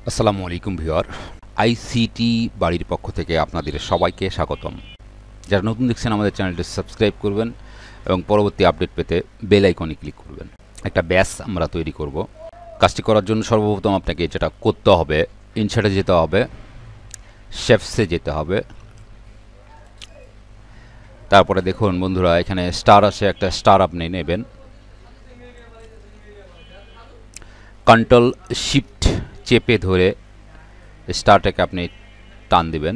আসসালামু আলাইকুম viewer. ICT বাড়ির পক্ষ থেকে আপনাদের সবাইকে স্বাগতম। যারা নতুন দেখছেন আমাদের চ্যানেলটি সাবস্ক্রাইব করবেন এবং পরবর্তী আপডেট পেতে বেল আইকনে ক্লিক করবেন। একটা ব্যাচ আমরা তৈরি করব। কাজটি করার জন্য সর্বপ্রথম আপনাকে যেটা করতে হবে, ইনসার্টে যেতে হবে, শেপসে যেতে হবে। তারপরে দেখুন বন্ধুরা, এখানে স্টার আছে, একটা স্টার আপনি নেবেন। কন্ট্রোল শিফট চেপে ধরে স্টারটাকে আপনি টান দিবেন,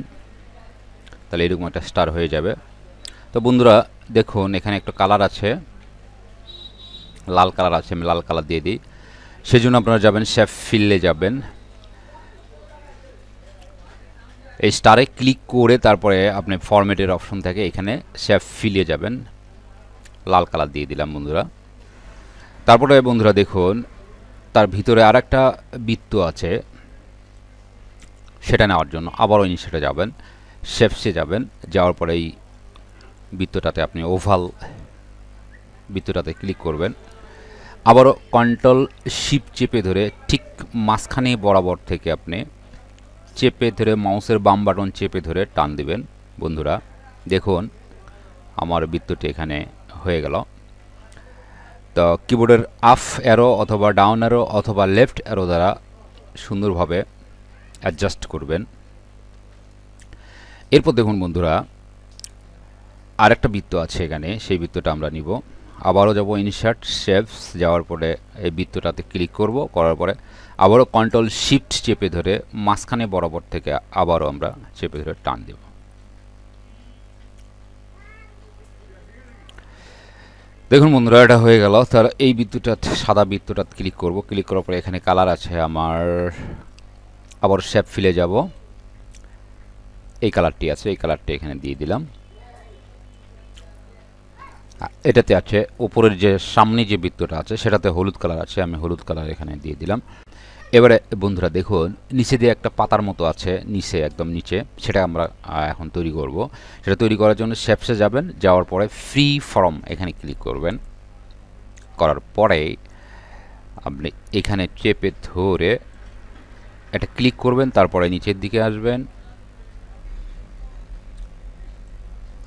তাহলে এরকম একটা স্টার হয়ে যাবে। তো বন্ধুরা দেখুন, এখানে একটা কালার আছে, লাল কালার আছে, আমি লাল কালার দিয়ে দিই। সেজন্য আপনারা যাবেন শেপ ফিলে যাবেন, এই স্টারে ক্লিক করে তারপরে আপনি ফরম্যাটের অপশন থেকে এখানে শেপ ফিলে যাবেন, লাল কালার দিয়ে দিলাম বন্ধুরা। তারপরে বন্ধুরা দেখুন, তার ভিতরে আর একটা বৃত্ত আছে, সেটা নেওয়ার জন্য আবারও ইনসার্টে যাবেন, শেপসে যাবেন, যাওয়ার পরে এই বৃত্তটাতে আপনি ওভাল বৃত্তটাতে ক্লিক করবেন। আবারও কন্ট্রোল শিফট চেপে ধরে ঠিক মাঝখানে বরাবর থেকে আপনি চেপে ধরে মাউসের বাম বাটন চেপে ধরে টান দিবেন। বন্ধুরা দেখুন, আমার বৃত্তটি এখানে হয়ে গেল। তো কিবোর্ডের আপ অ্যারো অথবা ডাউন অ্যারো অথবা লেফট অ্যারো দ্বারা সুন্দরভাবে অ্যাডজাস্ট করবেন। এরপর দেখুন বন্ধুরা, আরেকটা বৃত্ত আছে এখানে, সেই বৃত্তটা আমরা নিব। আবারও যাব ইনসার্ট শেপস, যাওয়ার পরে এই বৃত্তটাতে ক্লিক করব, করার পরে আবারও কন্ট্রোল শিফট চেপে ধরে মাঝখানে বরাবর থেকে আবারও আমরা চেপে ধরে টান দেব। দেখুন বন্ধুরা, এটা হয়ে গেল। তাহলে এই বৃত্তটা, সাদা বৃত্তটা ক্লিক করব, ক্লিক করার পরে এখানে কালার আছে আমার, আবার শেপ ফিলে যাব, এই কালারটি আছে, এই কালারটি এখানে দিয়ে দিলাম। এটাতে আছে উপরের যে সামনে যে বৃত্তটা আছে সেটাতে হলুদ কালার আছে, আমি হলুদ কালার এখানে দিয়ে দিলাম। এবারে বন্ধুরা দেখুন, নিচে দিয়ে একটা পাতার মতো আছে, নিচে একদম নিচে, সেটা আমরা এখন তৈরি করব। সেটা তৈরি করার জন্য শেপসে যাবেন, যাওয়ার পরে ফ্রি ফর্ম এখানে ক্লিক করবেন। করার পরে আপনি এখানে চেপে ধরে এটা ক্লিক করবেন, তারপরে নিচের দিকে আসবেন,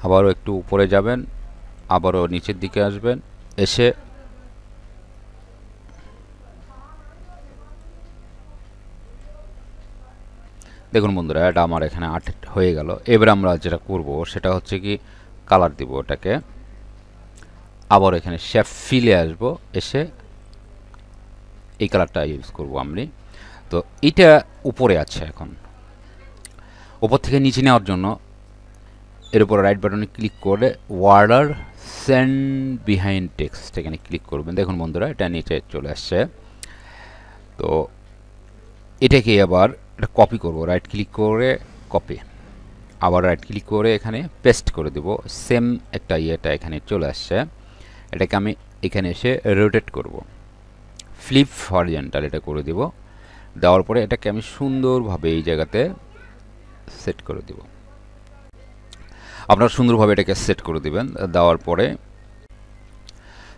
আবারও একটু উপরে যাবেন, আবারও নিচের দিকে আসবেন, এসে দেখুন বন্ধুরা, এটা আমার এখানে আর্ট হয়ে গেল। এবার আমরা যেটা করব সেটা হচ্ছে কি, কালার দিব ওটাকে, আবার এখানে শেপ ফিলে আসব, এসে এই কালারটা ইউজ করব আমি। তো এটা উপরে আছে, এখন উপর থেকে নিচে নেওয়ার জন্য এর উপর রাইট বাটনে ক্লিক করে ওয়ার্ডার সেন্ড বিহাইন্ড টেক্সট এখানে ক্লিক করবেন। দেখুন বন্ধুরা, এটা নিচে চলে আসছে। তো এটাকে আবার এটা কপি করব, রাইট ক্লিক করে কপি, আবার রাইট ক্লিক করে এখানে পেস্ট করে দেব। সেম একটা ইয়েটা এখানে চলে আসছে, এটাকে আমি এখানে এসে রোটেট করব, ফ্লিপ হরিজন্টাল এটা করে দেব। দেওয়ার পরে এটাকে আমি সুন্দরভাবে এই জায়গাতে সেট করে দেব। আপনারা সুন্দরভাবে এটাকে সেট করে দেবেন। দেওয়ার পরে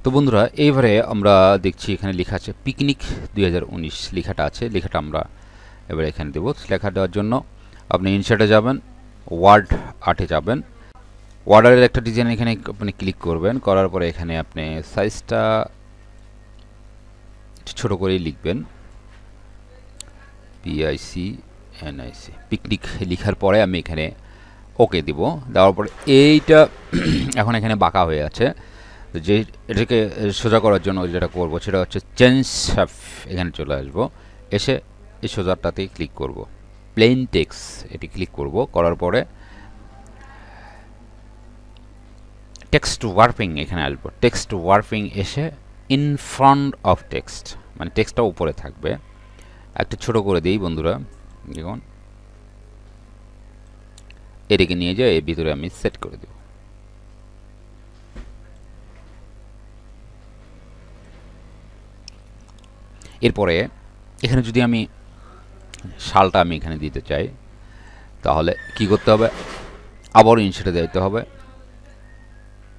তো বন্ধুরা, এইবারে আমরা দেখছি এখানে লেখা আছে পিকনিক 2019 লেখাটা আছে, লেখাটা আমরা এবার এখানে দেব। লেখা দেওয়ার জন্য আপনি ইনসার্টে যাবেন, ওয়ার্ড আর্টে যাবেন, ওয়ার্ডারের একটা ডিজাইন এখানে আপনি ক্লিক করবেন। করার পরে এখানে আপনি সাইজটা ছোট করেই লিখবেন, PICNIC পিকনিক লেখার পরে আমি এখানে ওকে দিব। দেওয়ার পরে এইটা এখন এখানে বাঁকা হয়ে আছে, যে এটাকে সোজা করার জন্য যেটা করব সেটা হচ্ছে চেঞ্জ শেপ, এখানে চলে আসব, এসে এই সোজাটাতেই ক্লিক করব, প্লেন টেক্সট এটি ক্লিক করব। করার পরে টেক্সট ওয়ার্পিং এখানে আসবো, টেক্সট ওয়ার্পিং এসে ইন ফ্রন্ট অফ টেক্সট, মানে টেক্সটটা উপরে থাকবে। একটা ছোট করে দিই বন্ধুরা, দেখুন এটাকে নিয়ে যাই এর ভিতরে আমি সেট করে দেব। এরপরে এখানে যদি আমি শালটা আমি এখানে দিতে চাই, তাহলে কি করতে হবে, আবার ইনসার্টে দিতে হবে,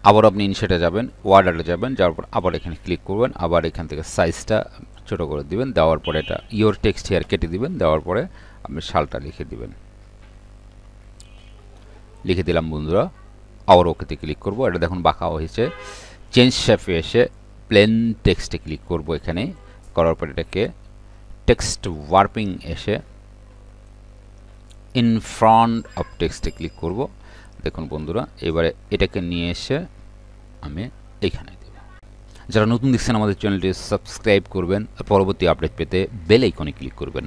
আবার আপনি ইনসার্টে যাবেন, ওয়ার্ডারে যাবেন, যাওয়ার পর আবার এখানে ক্লিক করবেন, আবার এখান থেকে সাইজটা ছোট করে দিবেন, দেওয়ার পরে এটা ইওর টেক্সট হিয়ার কেটে দিবেন, দেওয়ার পরে আপনি সালটা লিখে দিবেন। লিখে দিলাম বন্ধুরা, আবার ওকেতে ক্লিক করব। এটা দেখুন বাঁকা হয়েছে। চেঞ্জ শেপে এসে প্লেন টেক্সটে ক্লিক করব, এখানে করার পর এটাকে টেক্সট ওয়ার্পিং এসে ইন ফ্রন্ট অফ টেক্সটে ক্লিক করব। দেখুন বন্ধুরা, এবারে এটাকে নিয়ে এসে আমি এইখানে দেব। যারা নতুন দেখছেন আমাদের চ্যানেলটি সাবস্ক্রাইব করবেন, আর পরবর্তী আপডেট পেতে বেল আইকনে ক্লিক করবেন।